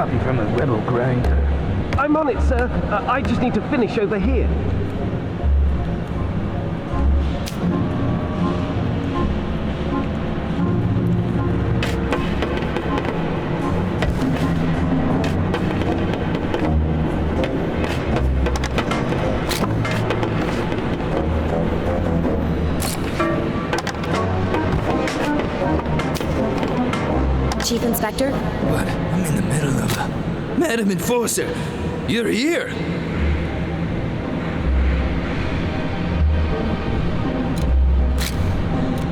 coffee from a rebel grinder. I'm on it, sir. I just need to finish over here. Chief Inspector? What? I'm in the middle of a... Madam Enforcer! You're here!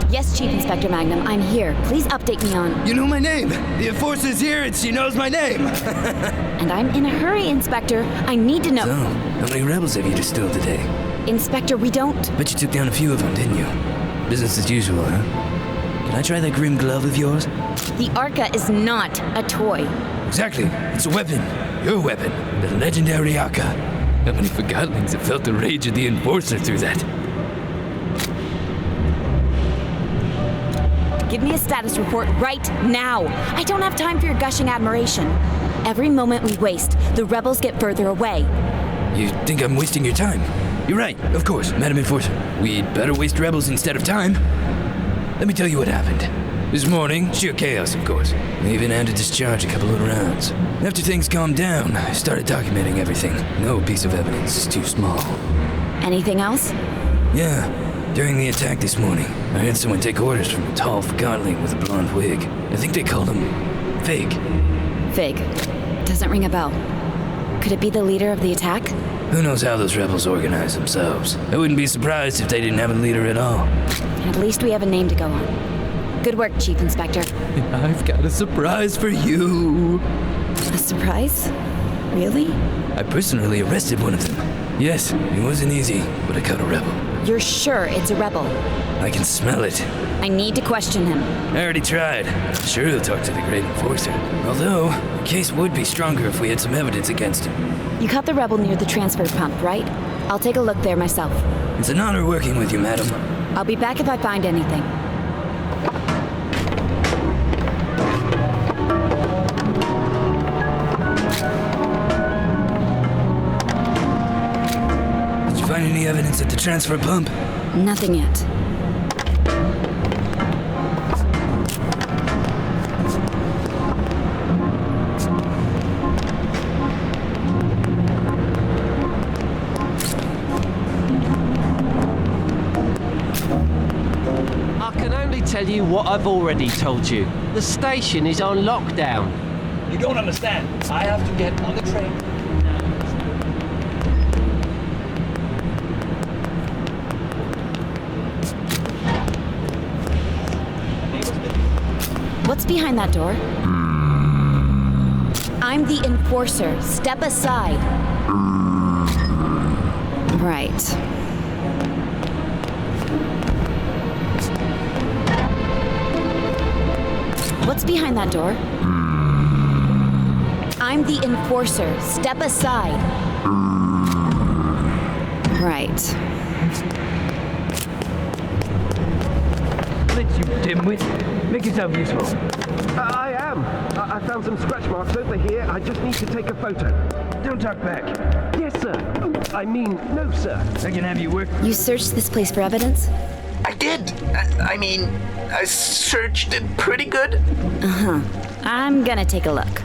Yes, Chief Inspector Magnum, I'm here. Please update me on... You know my name! The Enforcer's here and she knows my name! And I'm in a hurry, Inspector. I need to know... So, how many rebels have you distilled today? Inspector, we don't... Bet you took down a few of them, didn't you? Business as usual, huh? Can I try that grim glove of yours? The Arca is not a toy. Exactly. It's a weapon. Your weapon. The legendary Arca. How many Forgottonings have felt the rage of the Enforcer through that? Give me a status report right now. I don't have time for your gushing admiration. Every moment we waste, the rebels get further away. You think I'm wasting your time? You're right, of course, Madam Enforcer. We'd better waste rebels instead of time. Let me tell you what happened. This morning, sheer chaos, of course. We even had to discharge a couple of rounds. After things calmed down, I started documenting everything. No piece of evidence is too small. Anything else? Yeah. During the attack this morning, I had someone take orders from a tall Forgottling with a blonde wig. I think they called him Fig. Fig. Doesn't ring a bell. Could it be the leader of the attack? Who knows how those rebels organize themselves? I wouldn't be surprised if they didn't have a leader at all. At least we have a name to go on. Good work, Chief Inspector. I've got a surprise for you. A surprise? Really? I personally arrested one of them. Yes, it wasn't easy, but I caught a rebel. You're sure it's a rebel? I can smell it. I need to question him. I already tried. I'm sure he'll talk to the Great Enforcer. Although, the case would be stronger if we had some evidence against him. You caught the rebel near the transfer pump, right? I'll take a look there myself. It's an honor working with you, madam. I'll be back if I find anything. Did you find any evidence at the transfer pump? Nothing yet. Tell you what I've already told you. The station is on lockdown. You don't understand. I have to get on the train. What's behind that door? I'm the Enforcer. Step aside. Right. What's behind that door? I'm the Enforcer. Step aside. Right. Blitz, you dimwit. Make yourself useful. I am. I found some scratch marks over here. I just need to take a photo. Don't talk back. Yes, sir. I mean, no, sir. I can have you work. You searched this place for evidence? I did. I mean, I searched it pretty good. Uh-huh. I'm gonna take a look.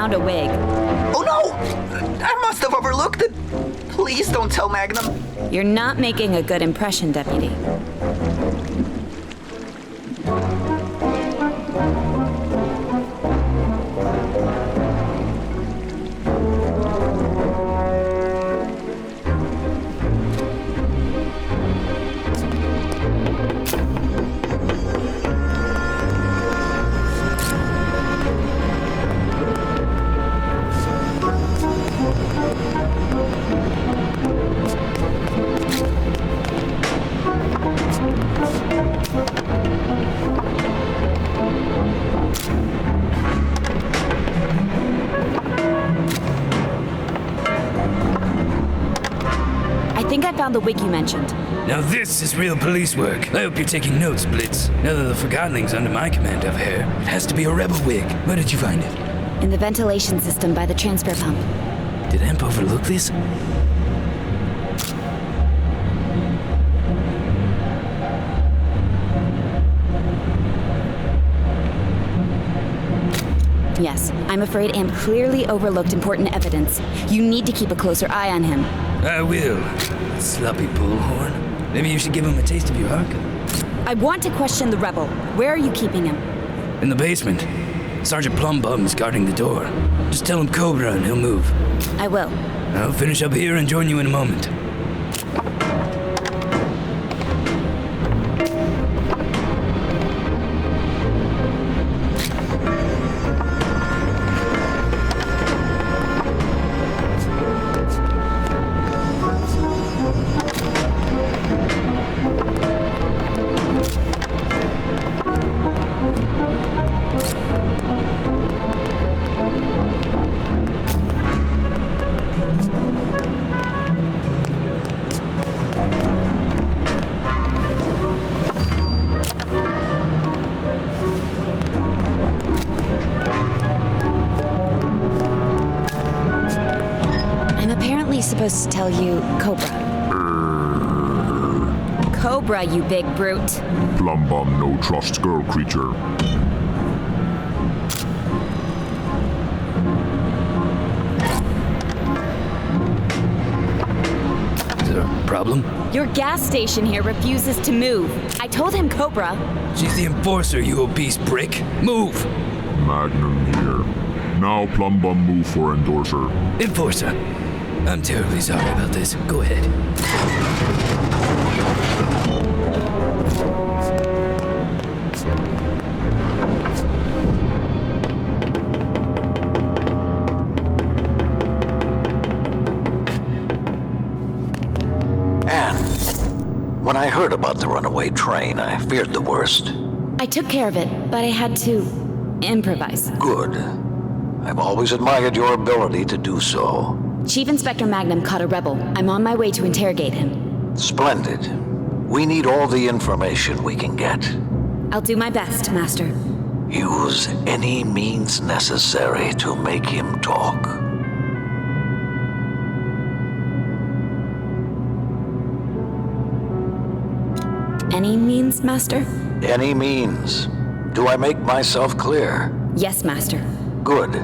found a wig. Oh no! I must have overlooked it. Please don't tell Magnum. You're not making a good impression, Deputy. I think I found the wig you mentioned. Now this is real police work. I hope you're taking notes, Blitz. Now that the Forgottonling's under my command of hair, it has to be a rebel wig. Where did you find it? In the ventilation system by the transfer pump. Did Amp overlook this? Yes, I'm afraid Amp clearly overlooked important evidence. You need to keep a closer eye on him. I will. Sloppy bullhorn. Maybe you should give him a taste of your arc. I want to question the rebel. Where are you keeping him? In the basement. Sergeant Plumbum's guarding the door. Just tell him Cobra and he'll move. I will. I'll finish up here and join you in a moment. Supposed to tell you Cobra. Cobra, you big brute. Plumbum no trust girl creature. Is there a problem? Your gas station here refuses to move. I told him Cobra. She's the enforcer, you obese brick. Move! Magnum here. Now Plumbum move for endorser. Enforcer. I'm terribly sorry about this. Go ahead. Anne, when I heard about the runaway train, I feared the worst. I took care of it, but I had to improvise. Good. I've always admired your ability to do so. Chief Inspector Magnum caught a rebel. I'm on my way to interrogate him. Splendid. We need all the information we can get. I'll do my best, Master. Use any means necessary to make him talk. Any means, Master? Any means. Do I make myself clear? Yes, Master. Good.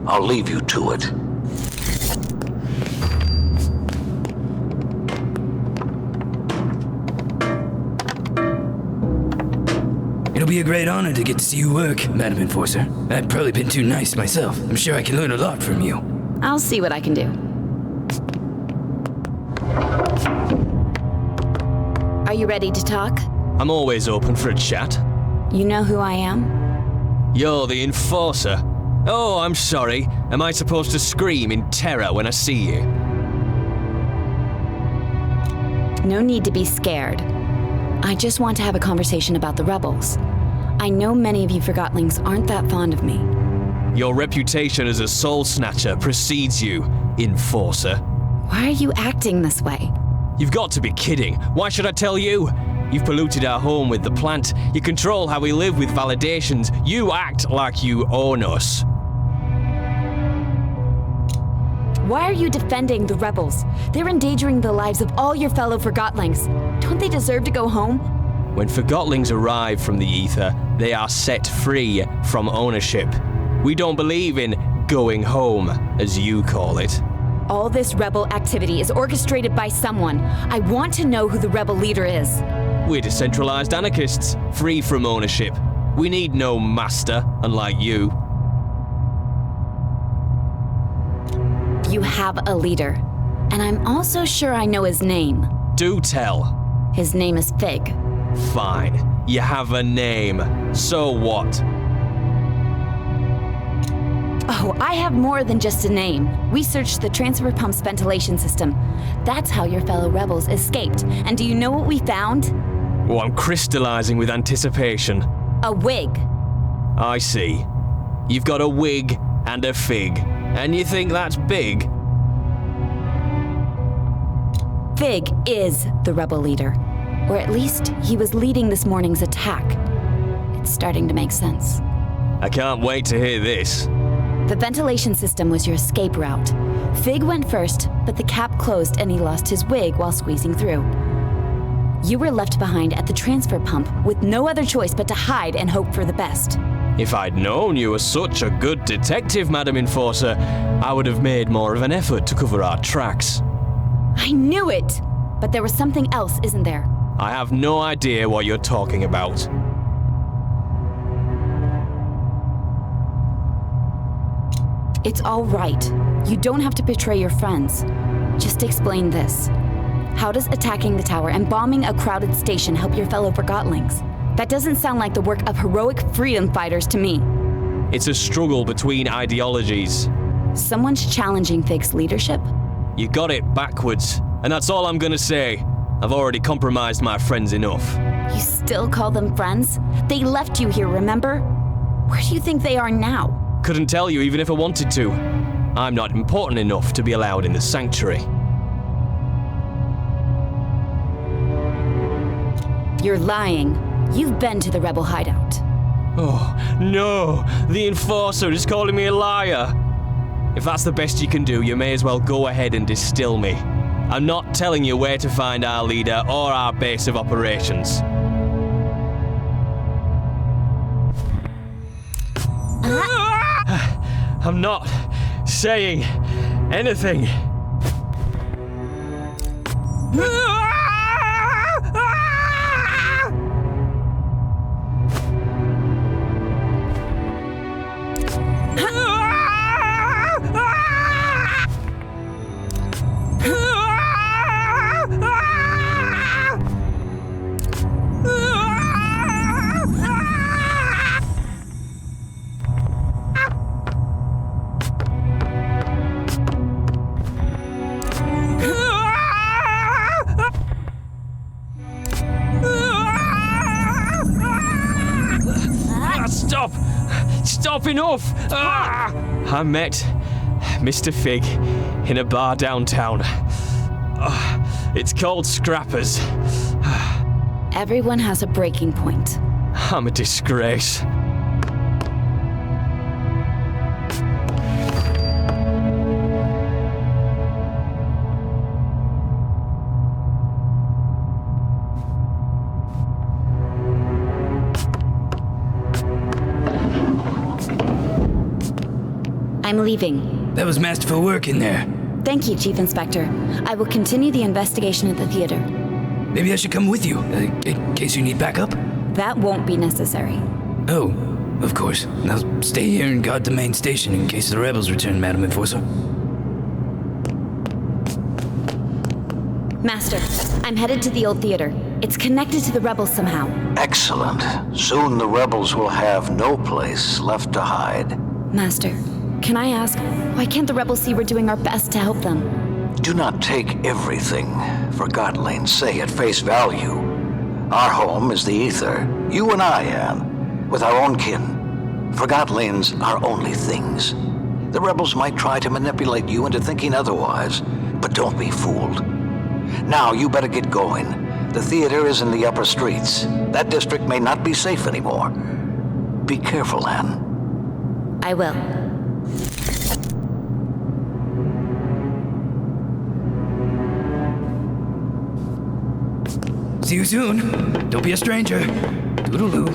I'll leave you to it. It'll be a great honor to get to see you work, Madam Enforcer. I've probably been too nice myself. I'm sure I can learn a lot from you. I'll see what I can do. Are you ready to talk? I'm always open for a chat. You know who I am? You're the enforcer. Oh, I'm sorry. Am I supposed to scream in terror when I see you? No need to be scared. I just want to have a conversation about the rebels. I know many of you Forgottlings aren't that fond of me. Your reputation as a soul snatcher precedes you, enforcer. Why are you acting this way? You've got to be kidding. Why should I tell you? You've polluted our home with the plant. You control how we live with validations. You act like you own us. Why are you defending the rebels? They're endangering the lives of all your fellow Forgottlings. Don't they deserve to go home? When Forgottlings arrive from the ether, they are set free from ownership. We don't believe in going home, as you call it. All this rebel activity is orchestrated by someone. I want to know who the rebel leader is. We're decentralized anarchists, free from ownership. We need no master, unlike you. You have a leader, and I'm also sure I know his name. Do tell. His name is Fig. Fine. You have a name. So what? Oh, I have more than just a name. We searched the transfer pump's ventilation system. That's how your fellow rebels escaped. And do you know what we found? Oh, I'm crystallizing with anticipation. A wig. I see. You've got a wig and a fig. And you think that's big? Fig is the rebel leader. Or at least he was leading this morning's attack. It's starting to make sense. I can't wait to hear this. The ventilation system was your escape route. Fig went first, but the cap closed and he lost his wig while squeezing through. You were left behind at the transfer pump with no other choice but to hide and hope for the best. If I'd known you were such a good detective, Madam Enforcer, I would have made more of an effort to cover our tracks. I knew it! But there was something else, isn't there? I have no idea what you're talking about. It's all right. You don't have to betray your friends. Just explain this. How does attacking the tower and bombing a crowded station help your fellow Forgottlings? That doesn't sound like the work of heroic freedom fighters to me. It's a struggle between ideologies. Someone's challenging Fig's leadership? You got it backwards, and that's all I'm gonna say. I've already compromised my friends enough. You still call them friends? They left you here, remember? Where do you think they are now? Couldn't tell you even if I wanted to. I'm not important enough to be allowed in the sanctuary. You're lying. You've been to the rebel hideout. Oh, no! The Enforcer is calling me a liar! If that's the best you can do, you may as well go ahead and distill me. I'm not telling you where to find our leader or our base of operations. I'm not saying anything. Stop, enough! I met Mr. Fig in a bar downtown. It's called Scrappers. Everyone has a breaking point. I'm a disgrace. I'm leaving. That was masterful work in there. Thank you, Chief Inspector. I will continue the investigation at the theater. Maybe I should come with you, in case you need backup? That won't be necessary. Oh, of course. I'll stay here and guard the main station in case the rebels return, Madam Enforcer. Master, I'm headed to the old theater. It's connected to the rebels somehow. Excellent. Soon the rebels will have no place left to hide. Master, can I ask, why can't the rebels see we're doing our best to help them? Do not take everything Forgottonanne say at face value. Our home is the ether, you and I, Anne, with our own kin. Forgottonanne's our only things. The rebels might try to manipulate you into thinking otherwise, but don't be fooled. Now you better get going. The theater is in the upper streets. That district may not be safe anymore. Be careful, Anne. I will. See you soon. Don't be a stranger. Toodaloo.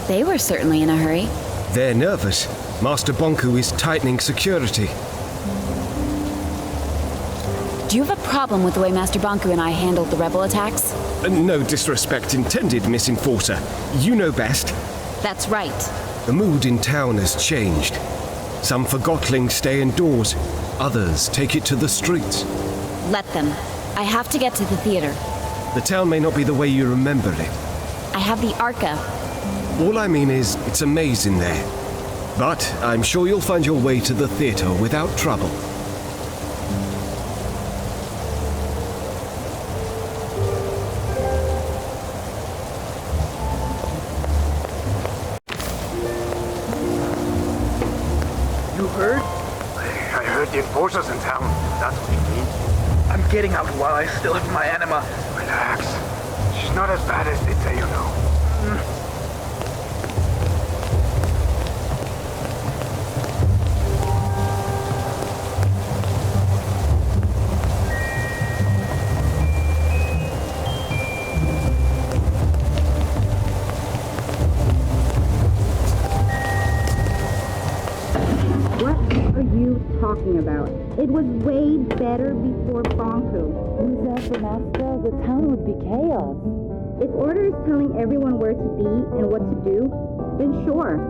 They were certainly in a hurry. They're nervous. Master Bonku is tightening security. Do you have a problem with the way Master Bonku and I handled the rebel attacks? No disrespect intended, Miss Enforcer. You know best. That's right. The mood in town has changed. Some Forgottlings stay indoors. Others take it to the streets. Let them. I have to get to the theater. The town may not be the way you remember it. I have the Arca. All I mean is, it's a maze in there. But I'm sure you'll find your way to the theater without trouble. You heard? I heard the enforcers in town. That's what you mean. I'm getting out while I still have my anima. Relax. She's not as bad as they say, you know. Talking about. It was way better before Bonku. Who's after Master? The town would be chaos. If Order is telling everyone where to be and what to do, then sure.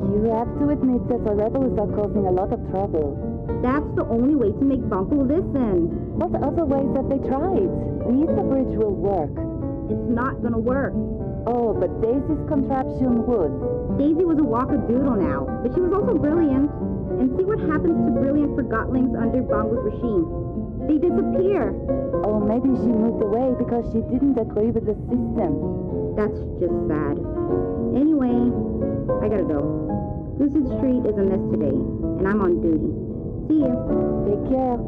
You have to admit that the rebels are causing a lot of trouble. That's the only way to make Bonku listen. What other ways have they tried? The Ether Bridge will work. It's not gonna work. Oh, but Daisy's contraption would. Daisy was a wackadoodle now, but she was also brilliant. And see what happens to brilliant Forgottlings under Bonku's regime. They disappear. Oh, maybe she moved away because she didn't agree with the system. That's just sad. Anyway, I gotta go. Lucid Street is a mess today, and I'm on duty. See ya. Take care.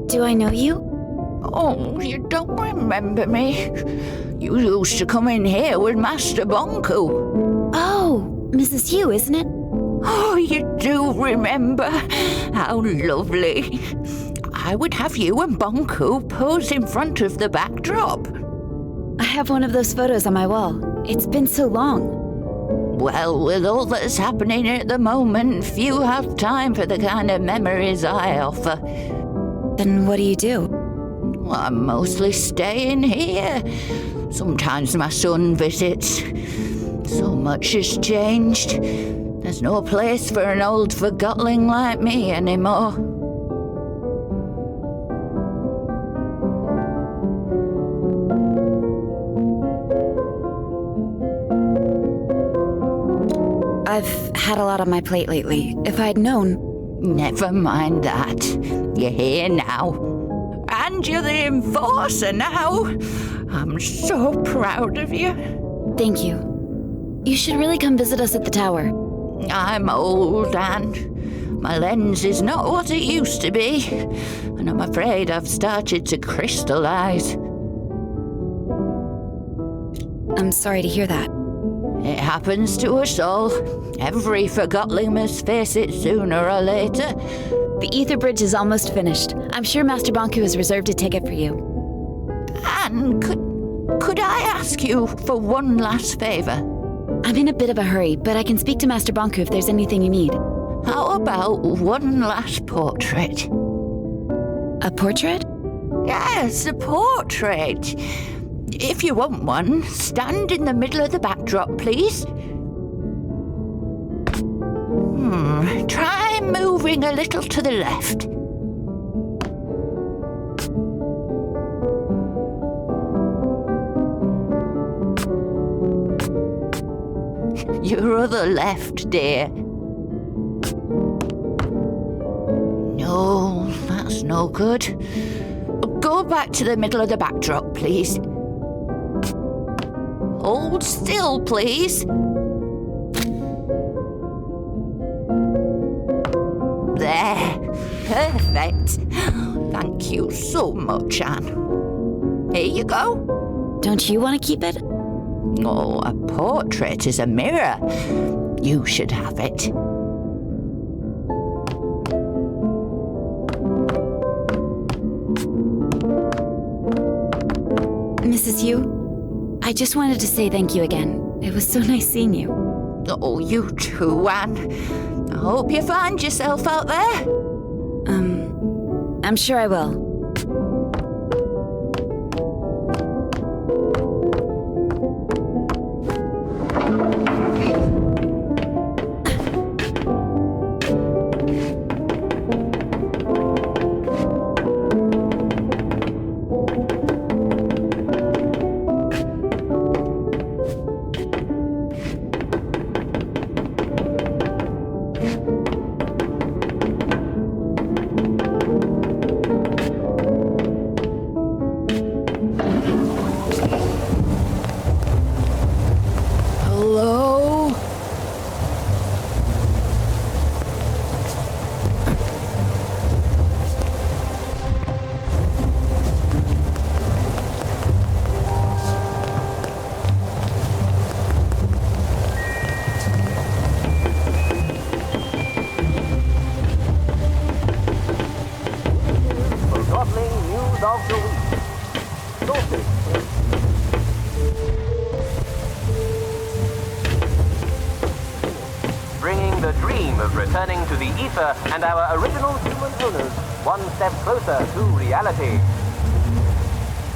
Do I know you? Oh, you don't remember me? You used to come in here with Master Bonku. Oh, Mrs. Hugh, isn't it? Oh, you do remember? How lovely. I would have you and Bonku pose in front of the backdrop. I have one of those photos on my wall. It's been so long. Well, with all that's happening at the moment, few have time for the kind of memories I offer. Then what do you do? I'm mostly staying here. Sometimes my son visits. So much has changed. There's no place for an old Forgottling like me anymore. I've had a lot on my plate lately. If I'd known... Never mind that. You're here now. And you're the enforcer now. I'm so proud of you. Thank you. You should really come visit us at the tower. I'm old, Anne. My lens is not what it used to be. And I'm afraid I've started to crystallize. I'm sorry to hear that. It happens to us all. Every Forgottling must face it sooner or later. The Ether Bridge is almost finished. I'm sure Master Bonku has reserved a ticket for you. Anne, could I ask you for one last favor? I'm in a bit of a hurry, but I can speak to Master Bonku if there's anything you need. How about one last portrait? A portrait? Yes, a portrait. If you want one, stand in the middle of the backdrop, please. Try moving a little to the left. Your other left, dear. No, that's no good. Go back to the middle of the backdrop, please. Hold still, please. There. Perfect. Thank you so much, Anne. Here you go. Don't you want to keep it? Oh, a portrait is a mirror. You should have it. Mrs. Yu, I just wanted to say thank you again. It was so nice seeing you. Oh, you too, Anne. I hope you find yourself out there. I'm sure I will. Bringing the dream of returning to the ether and our original human owners one step closer to reality.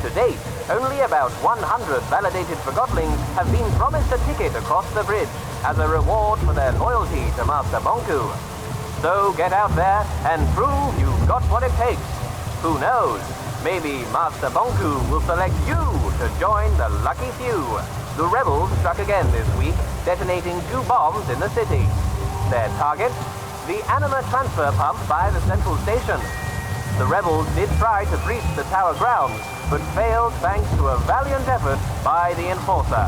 To date, only about 100 validated Forgottlings have been promised a ticket across the bridge as a reward for their loyalty to Master Bonku. So get out there and prove you've got what it takes. Who knows? Maybe Master Bonku will select you to join the lucky few. The rebels struck again this week, detonating 2 bombs in the city. Their target? The anima transfer pump by the central station. The rebels did try to breach the tower grounds, but failed thanks to a valiant effort by the Enforcer.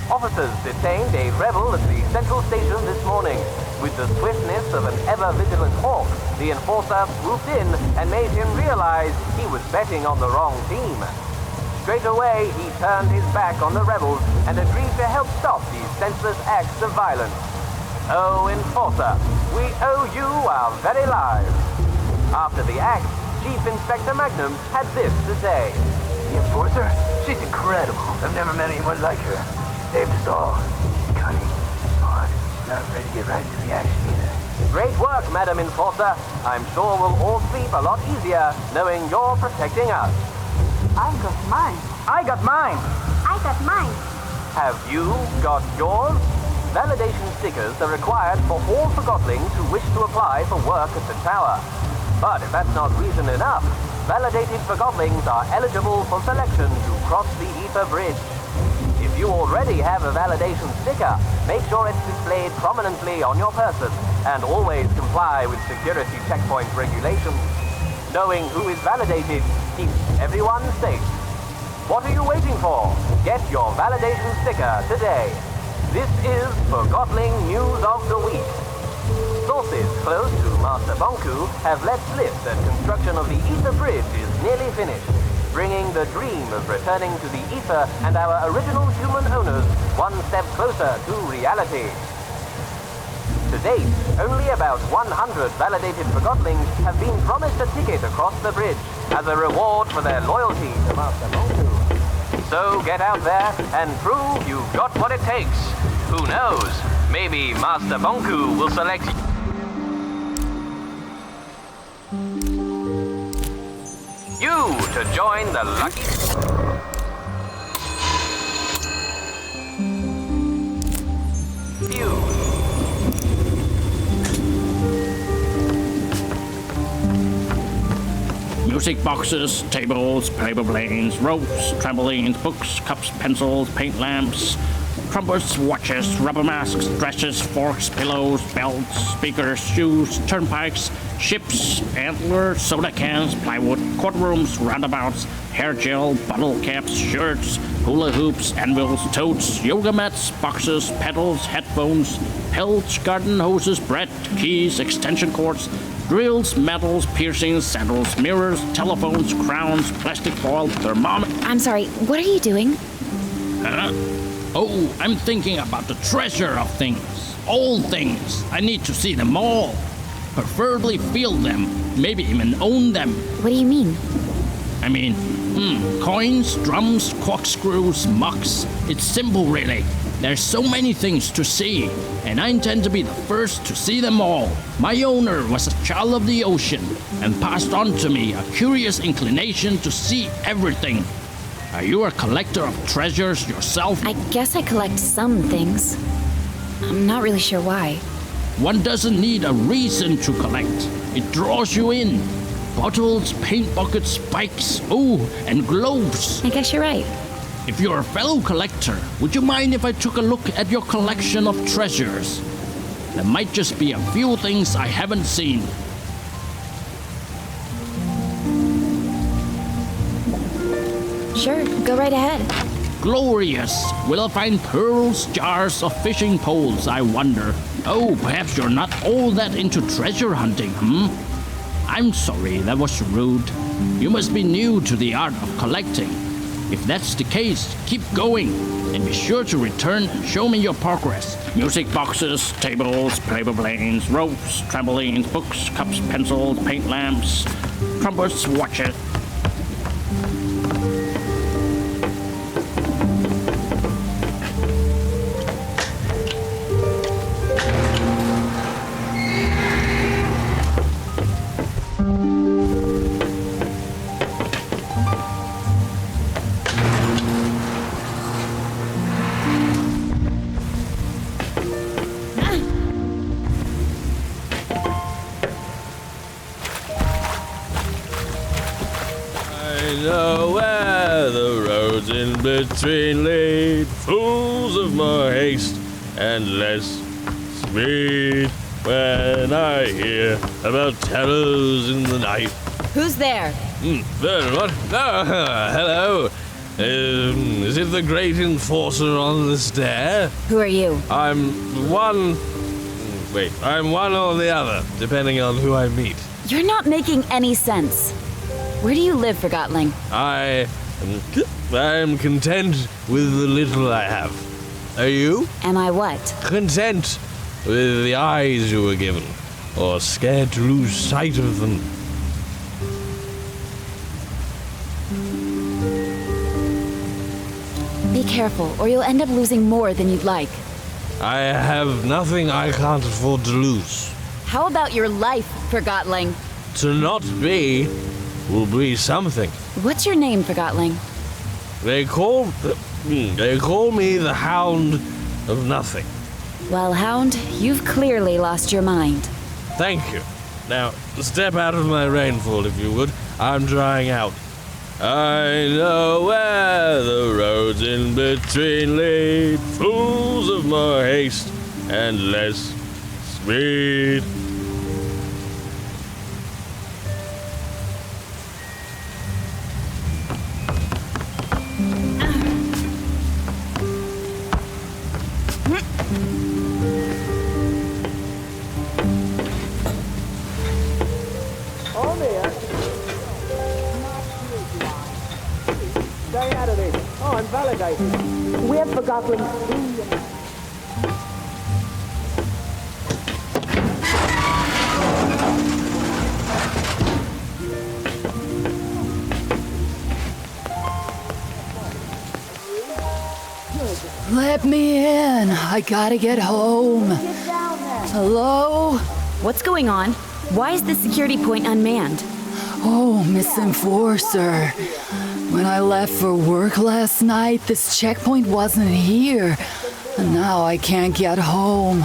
Officers detained a rebel at the central station this morning. With the swiftness of an ever-vigilant hawk, the Enforcer swooped in and made him realize he was betting on the wrong team. Straight away, he turned his back on the rebels and agreed to help stop these senseless acts of violence. Oh, Enforcer, we owe you our very lives. After the act, Chief Inspector Magnum had this to say. The Enforcer? She's incredible. I've never met anyone like her. She saved us all. Cunning, smart, not afraid to get right into the action either. Great work, Madam Enforcer. I'm sure we'll all sleep a lot easier knowing you're protecting us. I got mine. I got mine. I got mine. Have you got yours? Validation stickers are required for all Forgottlings who wish to apply for work at the tower. But if that's not reason enough, validated Forgottlings are eligible for selection to cross the Ether Bridge. If you already have a validation sticker, make sure it's displayed prominently on your person and always comply with security checkpoint regulations. Knowing who is validated keeps everyone safe. What are you waiting for? Get your validation sticker today. This is Forgottling News of the Week. Sources close to Master Bonku have let slip that construction of the Ether Bridge is nearly finished, bringing the dream of returning to the Ether and our original human owners one step closer to reality. To date, only about 100 validated Forgottlings have been promised a ticket across the bridge as a reward for their loyalty to Master Bonku. So get out there and prove you've got what it takes. Who knows? Maybe Master Bonku will select you to join the lucky... few. Music boxes, tables, paper planes, ropes, trampolines, books, cups, pencils, paint lamps, trumpets, watches, rubber masks, dresses, forks, pillows, belts, speakers, shoes, turnpikes, Ships, antlers, soda cans, plywood, courtrooms, roundabouts, hair gel, bottle caps, shirts, hula hoops, anvils, totes, yoga mats, boxes, pedals, headphones, pelts, garden hoses, bread, keys, extension cords, drills, metals, piercings, sandals, mirrors, telephones, crowns, plastic foil, thermometer. I'm sorry, what are you doing? Huh? Oh, I'm thinking about the treasure of things. All things. I need to see them all. Preferably feel them. Maybe even own them. What do you mean? I mean, coins, drums, corkscrews, mugs. It's simple, really. There's so many things to see, and I intend to be the first to see them all. My owner was a child of the ocean and passed on to me a curious inclination to see everything. Are you a collector of treasures yourself? I guess I collect some things. I'm not really sure why. One doesn't need a reason to collect. It draws you in. Bottles, paint buckets, spikes, and globes. I guess you're right. If you're a fellow collector, would you mind if I took a look at your collection of treasures? There might just be a few things I haven't seen. Sure, go right ahead. Glorious! Will I find pearls, jars, or fishing poles, I wonder? Oh, perhaps you're not all that into treasure hunting, I'm sorry, that was rude. You must be new to the art of collecting. If that's the case, keep going, and be sure to return and show me your progress. Music boxes, tables, paper planes, ropes, trampolines, books, cups, pencils, paint lamps, trumpets, watches. know where the roads in between lead, fools of more haste and less speed. When I hear about terrors in the night. Who's there? What? Oh, hello. Is it the great enforcer on the stair? Who are you? I'm one or the other, depending on who I meet. You're not making any sense. Where do you live, Forgotling? I'm content with the little I have. Are you? Am I what? Content with the eyes you were given, or scared to lose sight of them. Be careful, or you'll end up losing more than you'd like. I have nothing I can't afford to lose. How about your life, Forgotling? To not be will be something. What's your name, Forgotling? They call me the Hound of Nothing. Well, Hound, you've clearly lost your mind. Thank you. Now, step out of my rainfall, if you would. I'm drying out. I know where the roads in between lead, fools of more haste and less speed. Stay out of this. Oh, I'm validated. We're Forgotton. Let me in. I gotta get home. Hello? What's going on? Why is the security point unmanned? Oh, Miss Enforcer. When I left for work last night, this checkpoint wasn't here. And now I can't get home.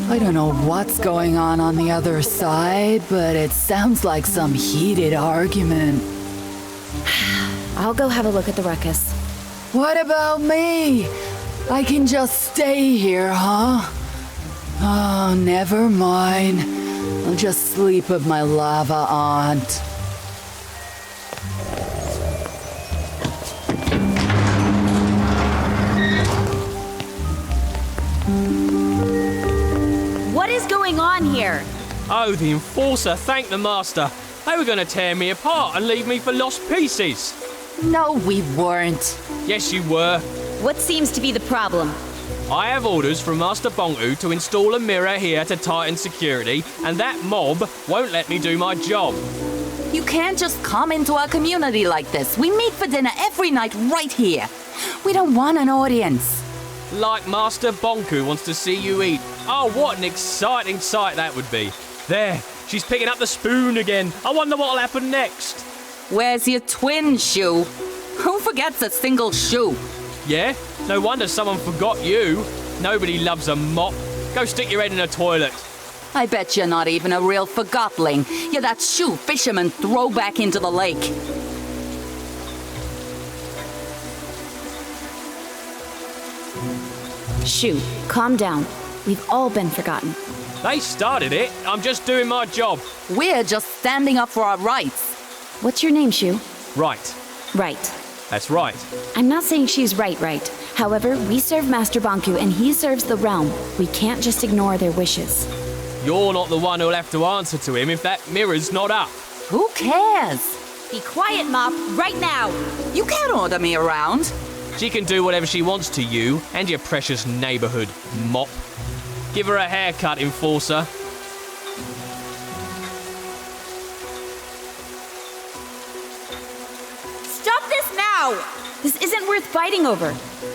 I don't know what's going on the other side, but it sounds like some heated argument. I'll go have a look at the ruckus. What about me? I can just stay here, huh? Oh, never mind. I'll just sleep with my lava aunt. What is going on here? Oh, the Enforcer, thank the Master. They were going to tear me apart and leave me for lost pieces. No, we weren't. Yes, you were. What seems to be the problem? I have orders from Master Bonku to install a mirror here to tighten security, and that mob won't let me do my job. You can't just come into our community like this. We meet for dinner every night right here. We don't want an audience. Like Master Bonku wants to see you eat. Oh, what an exciting sight that would be. There, she's picking up the spoon again. I wonder what'll happen next. Where's your twin shoe? Who forgets a single shoe? Yeah? No wonder someone forgot you. Nobody loves a mop. Go stick your head in a toilet. I bet you're not even a real Forgotling. You're that shoe fisherman throw back into the lake. Shoo, calm down. We've all been forgotten. They started it. I'm just doing my job. We're just standing up for our rights. What's your name, Shoo? Right. Right. That's right. I'm not saying she's right. However, we serve Master Bonku and he serves the realm. We can't just ignore their wishes. You're not the one who'll have to answer to him if that mirror's not up. Who cares? Be quiet, Mop, right now. You can't order me around. She can do whatever she wants to you and your precious neighborhood, Mop. Give her a haircut, Enforcer. Stop this now! This isn't worth fighting over.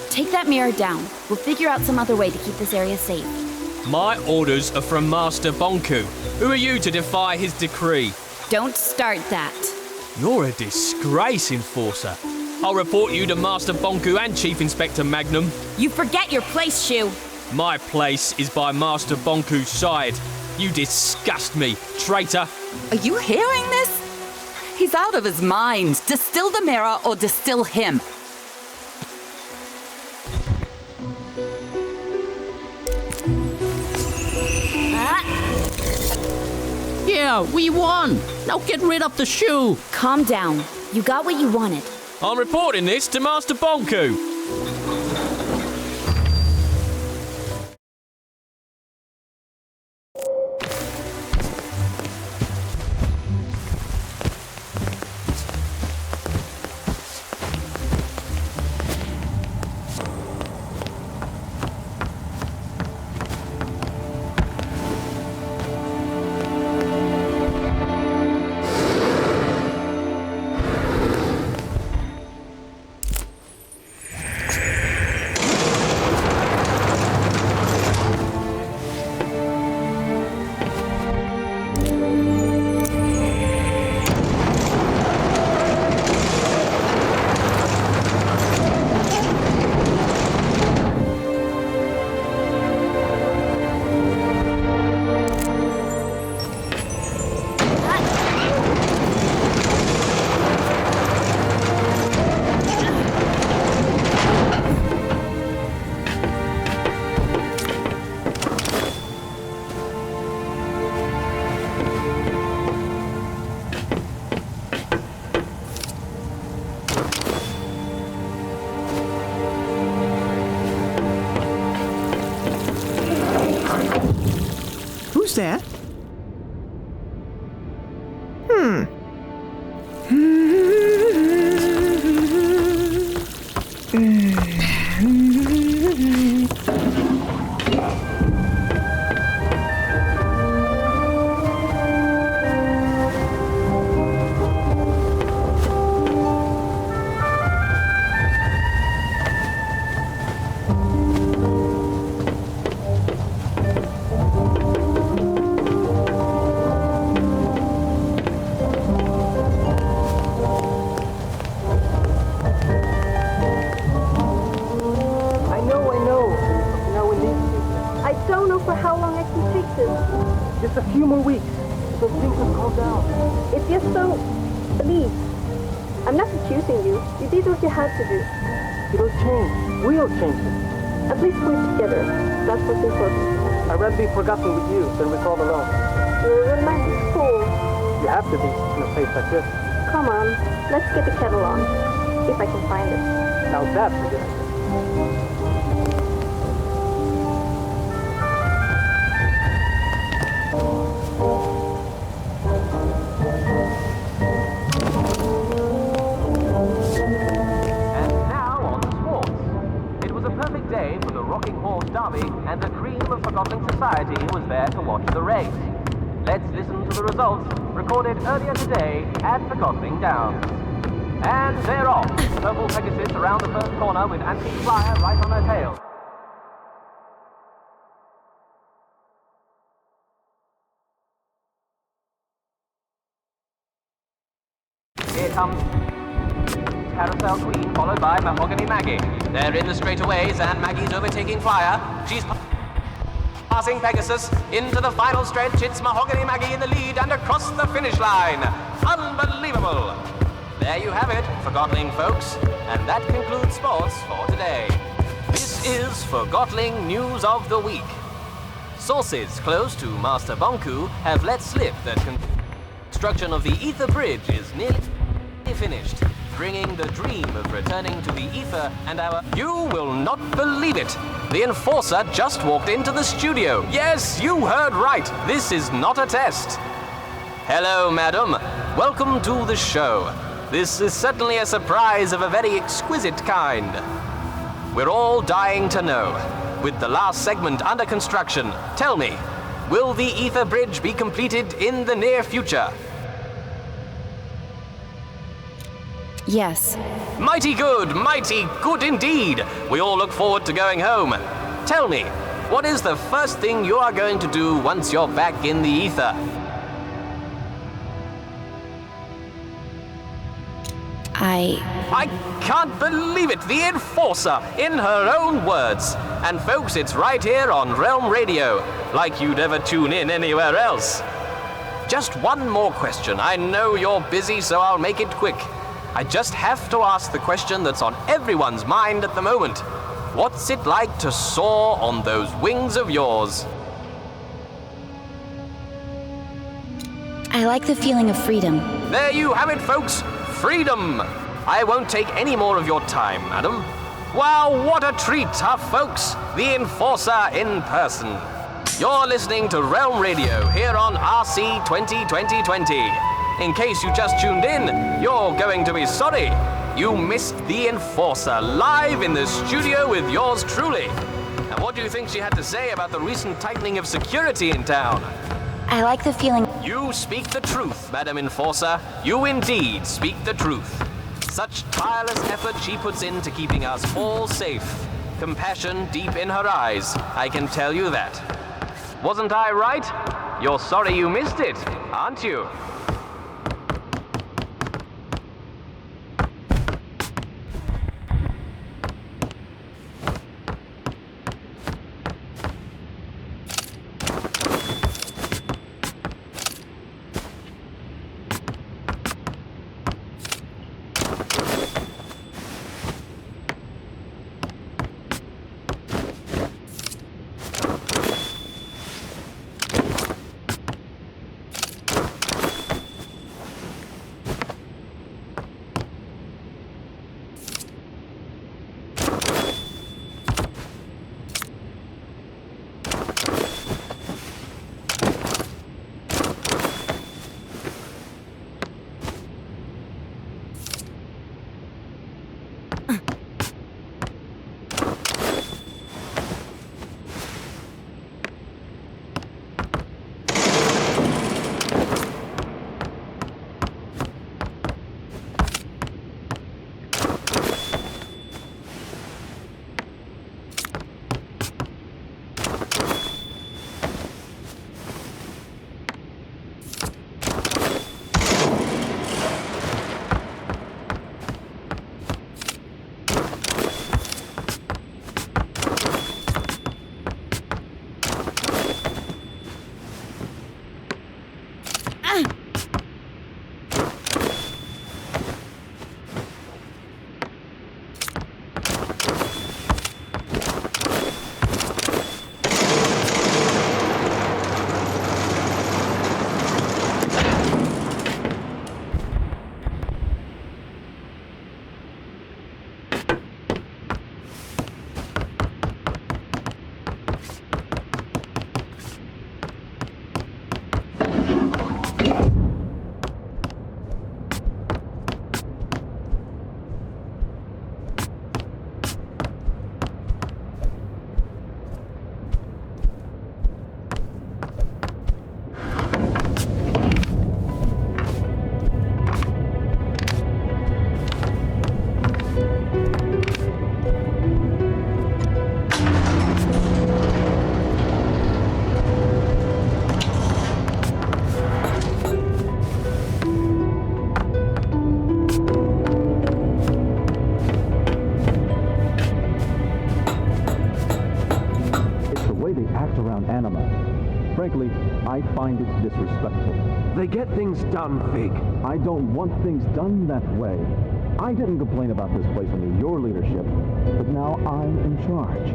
Take that mirror down. We'll figure out some other way to keep this area safe. My orders are from Master Bonku. Who are you to defy his decree? Don't start that. You're a disgrace, Enforcer. I'll report you to Master Bonku and Chief Inspector Magnum. You forget your place, Shoo. My place is by Master Bonku's side. You disgust me, traitor. Are you hearing this? He's out of his mind. Distill the mirror or distill him. Yeah, we won. Now get rid of the shoe. Calm down. You got what you wanted. I'm reporting this to Master Bonku. Who's that? Just a few more weeks, so things will calm down. If you're so... Please. I'm not accusing you. You did what you had to do. It'll change. We'll change it. At least we're together. That's what's important. I'd rather be forgotten with you than recalled alone. You're a romantic fool. You have to be in a place like this. Come on, let's get the kettle on. See if I can find it. Now that's a good idea. And now on to sports. It was a perfect day for the Rocking Horse Derby, and the cream of Forgotton society was there to watch the race. Let's listen to the results, recorded earlier today at Forgotton Downs. And they're off. Purple Pegasus around the first corner with Antique Flyer right on her tail. Here comes Carousel Queen, followed by Mahogany Maggie. They're in the straightaways, and Maggie's overtaking Flyer. She's passing Pegasus into the final stretch. It's Mahogany Maggie in the lead and across the finish line. Unbelievable! There you have it, Forgotling folks. And that concludes sports for today. This is Forgotling News of the Week. Sources close to Master Bonku have let slip that construction of the Ether Bridge is nearly finished, bringing the dream of returning to the Ether and our... You will not believe it! The Enforcer just walked into the studio. Yes, you heard right. This is not a test. Hello, madam. Welcome to the show. This is certainly a surprise of a very exquisite kind. We're all dying to know. With the last segment under construction, tell me, will the Ether Bridge be completed in the near future? Yes. Mighty good indeed. We all look forward to going home. Tell me, what is the first thing you are going to do once you're back in the Ether? I can't believe it! The Enforcer, in her own words. And folks, it's right here on Realm Radio, like you'd ever tune in anywhere else. Just one more question. I know you're busy, so I'll make it quick. I just have to ask the question that's on everyone's mind at the moment. What's it like to soar on those wings of yours? I like the feeling of freedom. There you have it, folks. Freedom! I won't take any more of your time, madam. Wow, what a treat, huh, folks? The Enforcer in person. You're listening to Realm Radio here on RC 2020. In case you just tuned in, you're going to be sorry. You missed the Enforcer live in the studio with yours truly. And what do you think she had to say about the recent tightening of security in town? I like the feeling... You speak the truth, Madam Enforcer. You indeed speak the truth. Such tireless effort she puts into keeping us all safe. Compassion deep in her eyes, I can tell you that. Wasn't I right? You're sorry you missed it, aren't you? I find it disrespectful. They get things done, Fig. I don't want things done that way. I didn't complain about this place under your leadership, but now I'm in charge.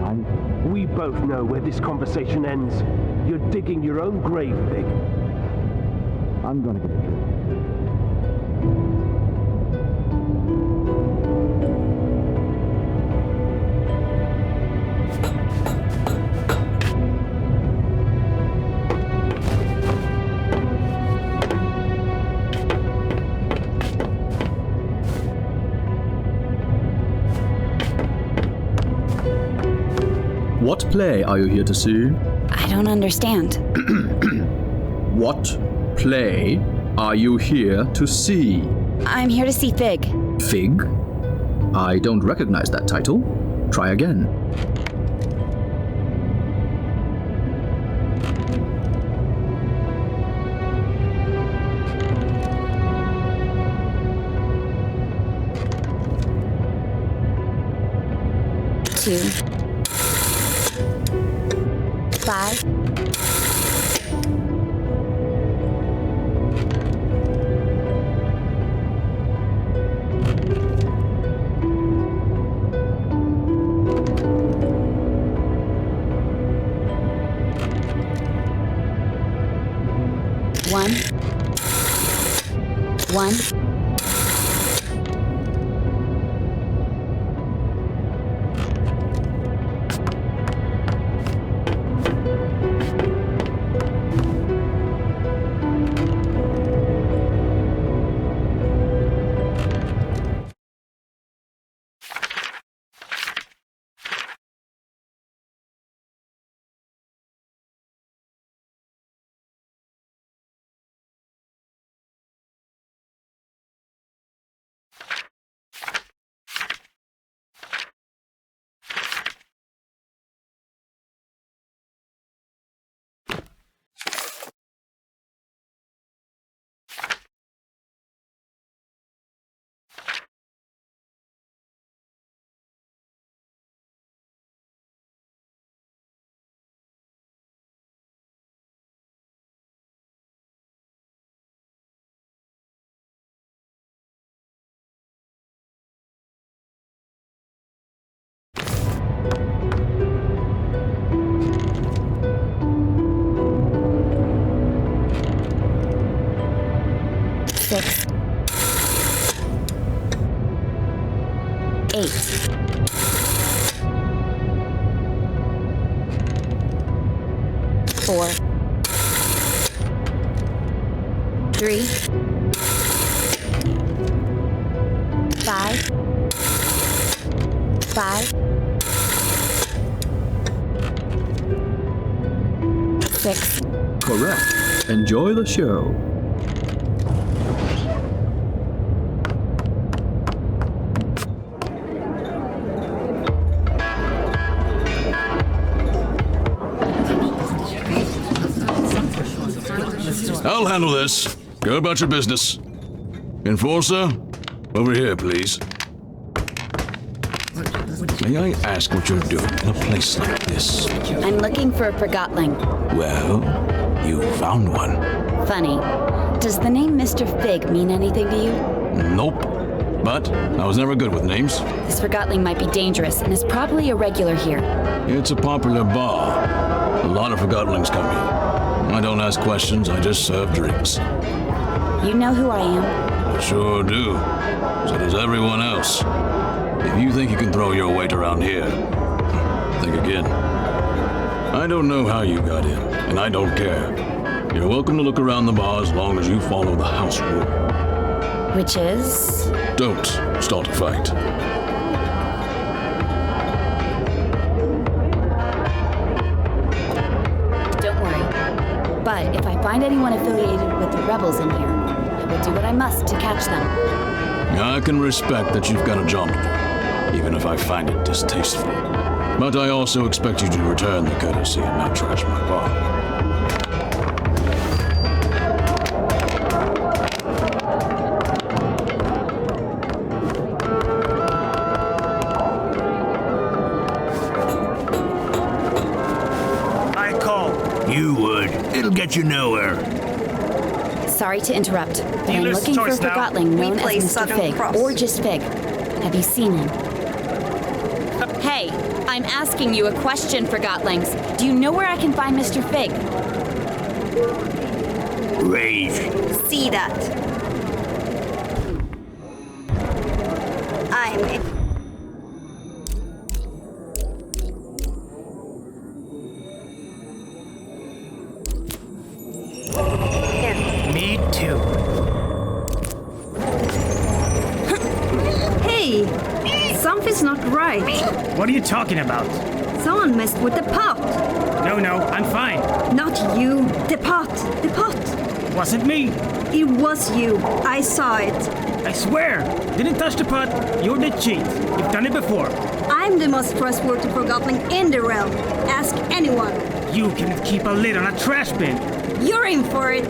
And We both know where this conversation ends. You're digging your own grave, Fig. I'm gonna get a drink. What play are you here to see? I don't understand. What play are you here to see? I'm here to see Fig. Fig? I don't recognize that title. Try again. Two. 5. One. 1. Six. 8. 4. 3. 5. 5. 6. Correct. Enjoy the show. I'll handle this. Go about your business. Enforcer, over here, please. May I ask what you're doing in a place like this? I'm looking for a Forgotling. Well, you found one. Funny. Does the name Mr. Fig mean anything to you? Nope. But I was never good with names. This Forgotling might be dangerous and is probably a regular here. It's a popular bar. A lot of Forgottlings come here. I don't ask questions, I just serve drinks. You know who I am? I sure do. So does everyone else. If you think you can throw your weight around here, think again. I don't know how you got in, and I don't care. You're welcome to look around the bar as long as you follow the house rule. Which is? Don't start a fight. But if I find anyone affiliated with the rebels in here, I will do what I must to catch them. I can respect that you've got a job to do, even if I find it distasteful. But I also expect you to return the courtesy and not trash my bar. Sorry to interrupt, but I'm Dealer's looking for a choice now. Forgotling known We play as Mr. Southern Fig, Cross. or just Fig. Have you seen him? Hey, I'm asking you a question, Forgotlings. Do you know where I can find Mr. Fig? Rave. See that. Me too. Hey! Something's not right. What are you talking about? Someone messed with the pot. No, I'm fine. Not you. The pot. The pot. Wasn't me. It was you. I saw it. I swear. Didn't touch the pot. You're the cheat. You've done it before. I'm the most trustworthy Forgotling in the realm. Ask anyone. You can keep a lid on a trash bin. You're in for it.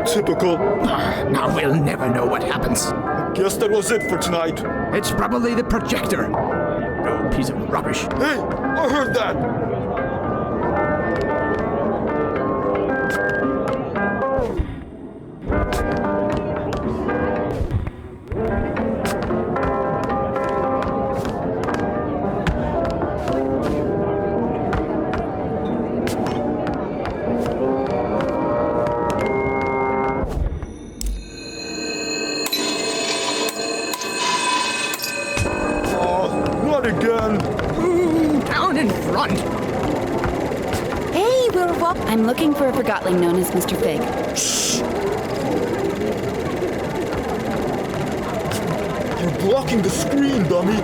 Typical. Now we'll never know what happens. Guess that was it for tonight. It's probably the projector. No piece of rubbish. Hey, I heard that. I'm looking for a Forgotling known as Mr. Fig. Shh! You're blocking the screen, dummy!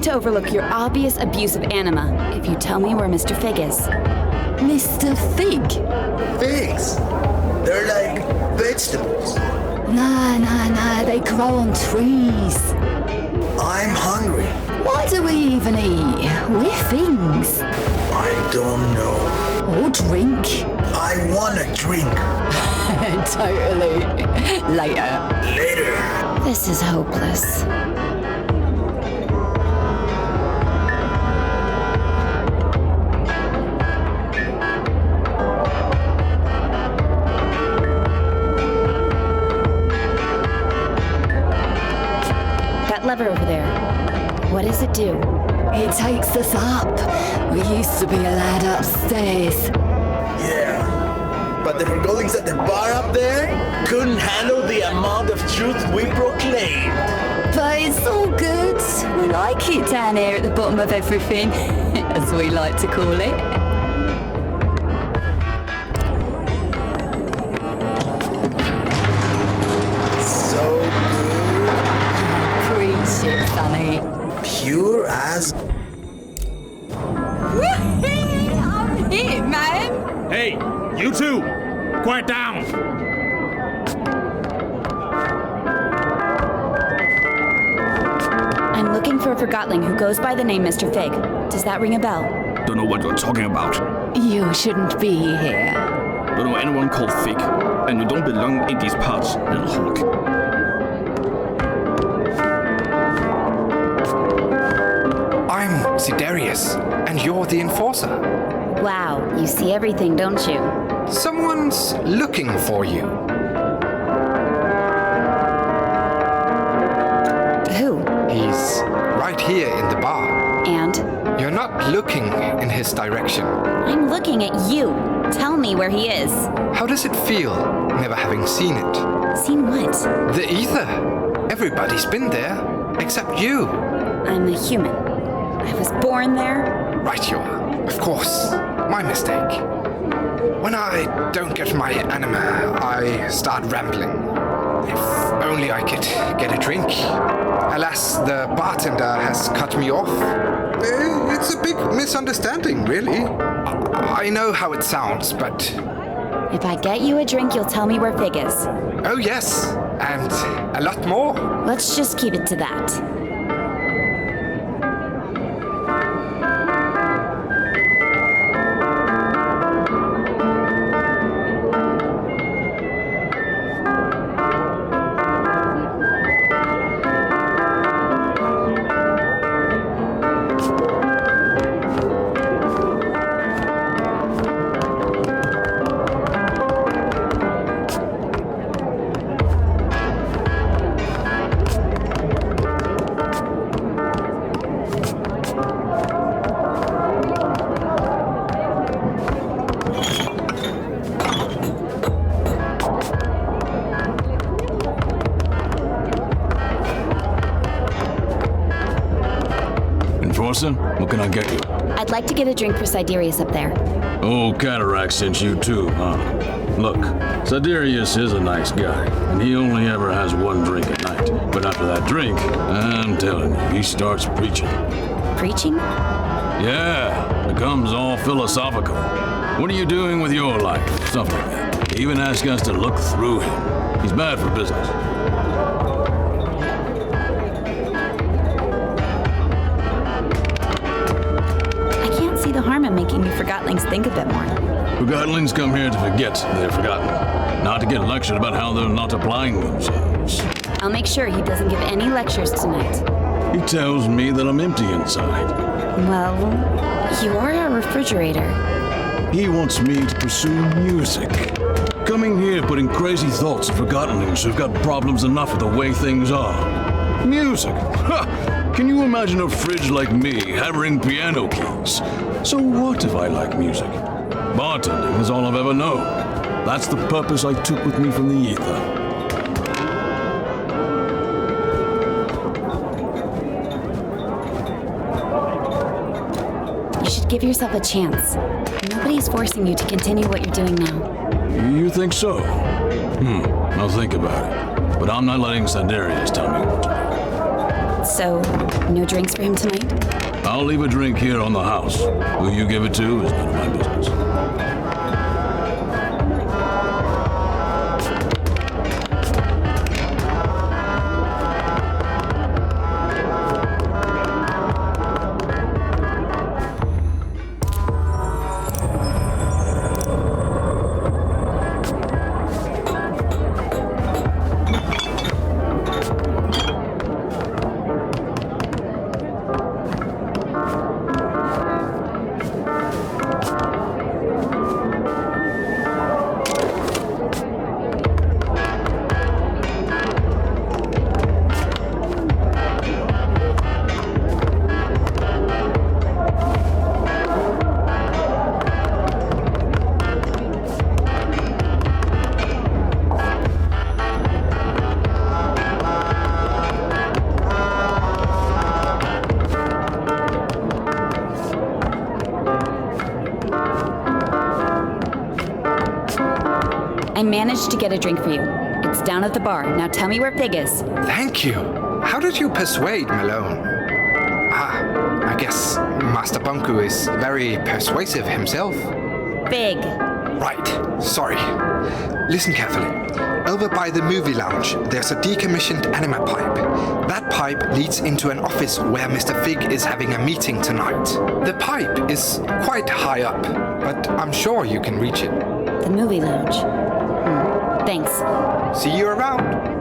To overlook your obvious abuse of anima if you tell me where Mr. Fig is. Mr. Fig? Figs? They're like vegetables. Nah, they grow on trees. I'm hungry. Why do we even eat? We're things. I don't know. Or drink. I wanna drink. Totally. Later. This is hopeless. do? It takes us up. We used to be allowed upstairs. Yeah. But the Forgottlings at the bar up there couldn't handle the amount of truth we proclaimed. But it's all good. We like it down here at the bottom of everything, as we like to call it. So good. Preach it, Sonny. Pure as... I'm here, man. Hey, you two! Quiet down! I'm looking for a Forgotling who goes by the name Mr. Fig. Does that ring a bell? Don't know what you're talking about. You shouldn't be here. Don't know anyone called Fig. And you don't belong in these parts, little hawk. I'm Sidarius, and you're the Enforcer. Wow, you see everything, don't you? Someone's looking for you. Who? He's right here in the bar. And? You're not looking in his direction. I'm looking at you. Tell me where he is. How does it feel, never having seen it? Seen what? The ether. Everybody's been there, except you. I'm a human. I was born there. Right you are. Of course. My mistake. When I don't get my anima, I start rambling. If only I could get a drink. Alas, the bartender has cut me off. It's a big misunderstanding, really. I know how it sounds, but... If I get you a drink, you'll tell me where Fig is. Oh yes, and a lot more. Let's just keep it to that. What can I get you? I'd like to get a drink for Sidarius up there. Oh, Cataract sent you too, huh? Look, Sidarius is a nice guy, and he only ever has one drink at night. But after that drink, I'm telling you, he starts preaching. Preaching? Yeah, becomes all philosophical. What are you doing with your life? Something like that. He even asks us to look through him. He's bad for business. The harm in making you Forgottlings think a bit more. Forgottlings come here to forget they're forgotten, not to get lectured about how they're not applying themselves. I'll make sure he doesn't give any lectures tonight. He tells me that I'm empty inside. Well, you are a refrigerator. He wants me to pursue music. Coming here putting crazy thoughts of Forgottlings who've got problems enough with the way things are. Music! Ha! Can you imagine a fridge like me hammering piano keys? So what if I like music? Bartending is all I've ever known. That's the purpose I took with me from the ether. You should give yourself a chance. Nobody's forcing you to continue what you're doing now. You think so? I'll think about it. But I'm not letting Sidarius tell me what to do. So, no drinks for him tonight? I'll leave a drink here on the house. Who you give it to is none of my business. I managed to get a drink for you. It's down at the bar. Now tell me where Fig is. Thank you. How did you persuade Malone? I guess Master Bonku is very persuasive himself. Fig. Right. Sorry. Listen carefully. Over by the movie lounge, there's a decommissioned anima pipe. That pipe leads into an office where Mr. Fig is having a meeting tonight. The pipe is quite high up, but I'm sure you can reach it. The movie lounge. Thanks. See you around.